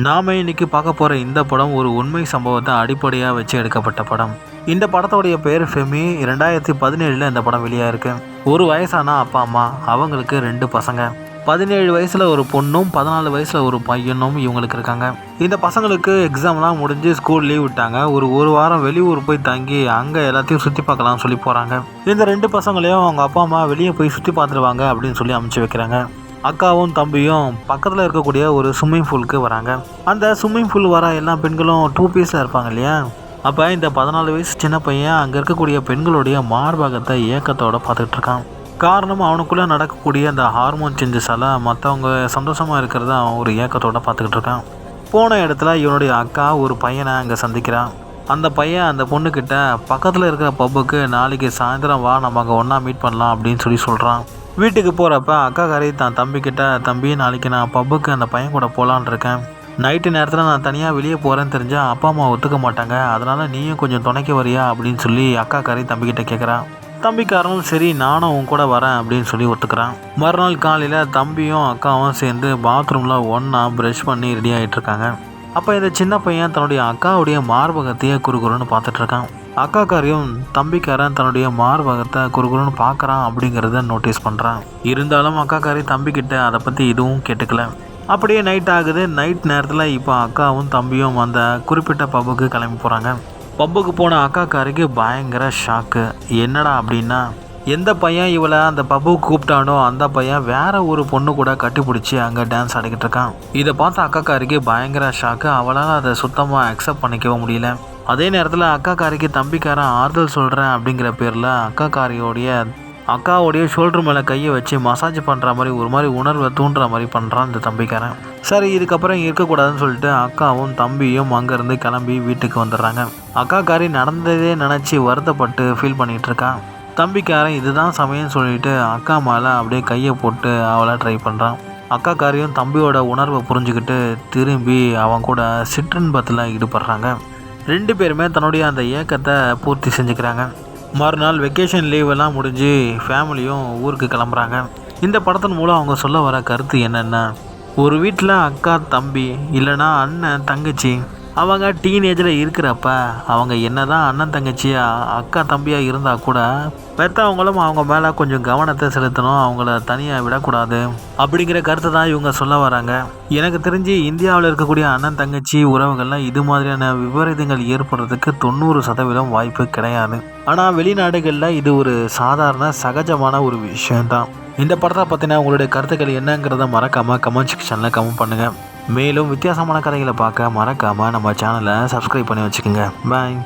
நாம இன்னைக்கு பார்க்க போற இந்த படம் ஒரு உண்மை சம்பவத்தை அடிப்படையா வச்சு எடுக்கப்பட்ட படம். இந்த படத்தோடைய பேர் ஃபெமி. 2017 இந்த படம் வெளியாயிருக்கு. ஒரு வயசான அப்பா அம்மா, அவங்களுக்கு 2 பசங்க. 17 வயசுல ஒரு பொண்ணும் 14 வயசுல ஒரு பையனும் இவங்களுக்கு இருக்காங்க. இந்த பசங்களுக்கு எக்ஸாம்லாம் முடிஞ்சு ஸ்கூல் லீவ் விட்டாங்க. ஒரு வாரம் வெளியூர் போய் தங்கி அங்கே எல்லாத்தையும் சுற்றி பார்க்கலாம்னு சொல்லி போகிறாங்க. இந்த 2 பசங்களையும் அவங்க அப்பா அம்மா வெளியே போய் சுற்றி பார்த்துருவாங்க அப்படின்னு சொல்லி அனுப்பிச்சு வைக்கிறாங்க. அக்காவும் தம்பியும் பக்கத்தில் இருக்கக்கூடிய ஒரு ஸ்விம்மிங் பூலுக்கு வராங்க. அந்த ஸ்விம்மிங் பூல் வர எல்லா பெண்களும் 2 பீஸில் இருப்பாங்க இல்லையா. அப்போ இந்த 14 வயசு சின்ன பையன் அங்கே இருக்கக்கூடிய பெண்களுடைய மார்பகத்தை ஏக்கத்தோடு பார்த்துக்கிட்டு இருக்கான். காரணம், அவனுக்குள்ளே நடக்கக்கூடிய அந்த ஹார்மோன் சேஞ்சஸால் மற்றவங்க சந்தோஷமாக இருக்கிறத அவன் ஒரு ஏக்கத்தோடு பார்த்துக்கிட்டு இருக்கான். போன இடத்துல இவனுடைய அக்கா ஒரு பையனை அங்கே சந்திக்கிறான். அந்த பையன் அந்த பொண்ணுக்கிட்ட பக்கத்தில் இருக்கிற பப்புக்கு நாளைக்கு சாயந்தரம் வா, நம்ம அங்கே ஒன்றா மீட் பண்ணலாம் அப்படின்னு சொல்லி சொல்கிறான். வீட்டுக்கு போகிறப்ப அக்காக்காரி தான் தம்பிக்கிட்ட, தம்பி நாளைக்கு நான் பப்புக்கு அந்த பையன் கூட போகலான் இருக்கேன். நைட்டு நேரத்தில் நான் தனியாக வெளியே போகிறேன்னு தெரிஞ்சால் அப்பா அம்மா ஒத்துக்க மாட்டாங்க, அதனால் நீயும் கொஞ்சம் துணைக்க வரியா அப்படின்னு சொல்லி அக்காக்காரி தம்பிக்கிட்ட கேட்குறான். தம்பிக்காரனும் சரி நானும் உன் கூட வரேன் அப்படின்னு சொல்லி ஒத்துக்கிறான். மறுநாள் காலையில் தம்பியும் அக்காவும் சேர்ந்து பாத்ரூமில் ஒன்றா ப்ரஷ் பண்ணி ரெடி ஆகிட்டுருக்காங்க. அப்போ இந்த சின்ன பையன் தன்னுடைய அக்காவுடைய மார்பகத்தையே குறுகுறுன்னு பார்த்துட்ருக்கான். அக்காக்காரியும் தம்பிக்காரன் தன்னுடைய மார்பகத்தை குறுகுறுன்னு பார்க்குறான் அப்படிங்கிறத நோட்டீஸ் பண்ணுறான். இருந்தாலும் அக்காக்காரி தம்பிக்கிட்ட அதை பற்றி எதுவும் கேட்டுக்கல. அப்படியே நைட் ஆகுது. நைட் நேரத்தில் இப்போ அக்காவும் தம்பியும் அந்த குறிப்பிட்ட பப்புக்கு கிளம்பி போகிறாங்க. பப்புக்கு போன அக்காக்காரிக்கு பயங்கர ஷாக்கு. என்னடா அப்படின்னா, எந்த பையன் இவளை அந்த பப்புக்கு கூப்பிட்டானோ அந்த பையன் வேற ஒரு பொண்ணு கூட கட்டிப்பிடிச்சி அங்கே டான்ஸ் ஆடிக்கிட்டு இருக்கான். இதை பார்த்த அக்காக்காரிக்கு பயங்கர ஷாக்கு. அவளால் அதை சுத்தமாக அக்செப்ட் பண்ணிக்கவும் முடியல. அதே நேரத்தில் அக்காக்காரிக்கு தம்பிக்காரன் ஆறுதல் சொல்கிறேன் அப்படிங்கிற பேரில் அக்காவுடைய ஷோல்டர் மேலே கையை வச்சு மசாஜ் பண்ணுற மாதிரி ஒரு மாதிரி உணர்வை தூண்டுற மாதிரி பண்ணுறான் இந்த தம்பிக்காரன். சரி, இதுக்கப்புறம் இருக்கக்கூடாதுன்னு சொல்லிட்டு அக்காவும் தம்பியும் அங்கேருந்து கிளம்பி வீட்டுக்கு வந்துடுறாங்க. அக்காக்காரி நடந்ததே நினச்சி வருத்தப்பட்டு ஃபீல் பண்ணிகிட்டு இருக்கான். தம்பிக்காரன் இதுதான் சமயம்னு சொல்லிட்டு அக்கா மேலே அப்படியே கையை போட்டு அவளை ட்ரை பண்ணுறான். அக்காக்காரியும் தம்பியோட உணர்வை புரிஞ்சுக்கிட்டு திரும்பி அவன் கூட சிற்றின்பத்தில் ஈடுபடுறாங்க. 2 பேருமே தன்னுடைய அந்த ஏக்கத்தை பூர்த்தி செஞ்சுக்கிறாங்க. மறுநாள் வெக்கேஷன் லீவெல்லாம் முடிஞ்சு ஃபேமிலியும் ஊருக்கு கிளம்புறாங்க. இந்த படத்தின் மூலம் அவங்க சொல்ல வர கருத்து என்னென்னா, ஒரு வீட்டில் அக்கா தம்பி இல்லைனா அண்ணன் தங்கச்சி அவங்க டீனேஜில் இருக்கிறப்ப அவங்க என்ன தான் அண்ணன் தங்கச்சி அக்கா தம்பியாக இருந்தால் கூட பெற்றவங்களும் அவங்க மேலே கொஞ்சம் கவனத்தை செலுத்தணும், அவங்கள தனியாக விடக்கூடாது அப்படிங்கிற கருத்தை தான் இவங்க சொல்ல வராங்க. எனக்கு தெரிஞ்சு இந்தியாவில் இருக்கக்கூடிய அண்ணன் தங்கச்சி உறவுகள்லாம் இது மாதிரியான விபரீதங்கள் ஏற்படுறதுக்கு 90% வாய்ப்பு கிடையாது. ஆனால் வெளிநாடுகளில் இது ஒரு சாதாரண சகஜமான ஒரு விஷயம்தான். இந்த படத்தை பற்றின உங்களுடைய கருத்துக்கள் என்னங்கிறத மறக்காமல் கமெண்ட் செக்ஷனில் கமெண்ட் பண்ணுங்கள். மேலும் வித்தியாசமான கதைகளை பார்க்க மறக்காமல் நம்ம சேனலை சப்ஸ்கிரைப் பண்ணி வச்சுக்கோங்க. பாய்.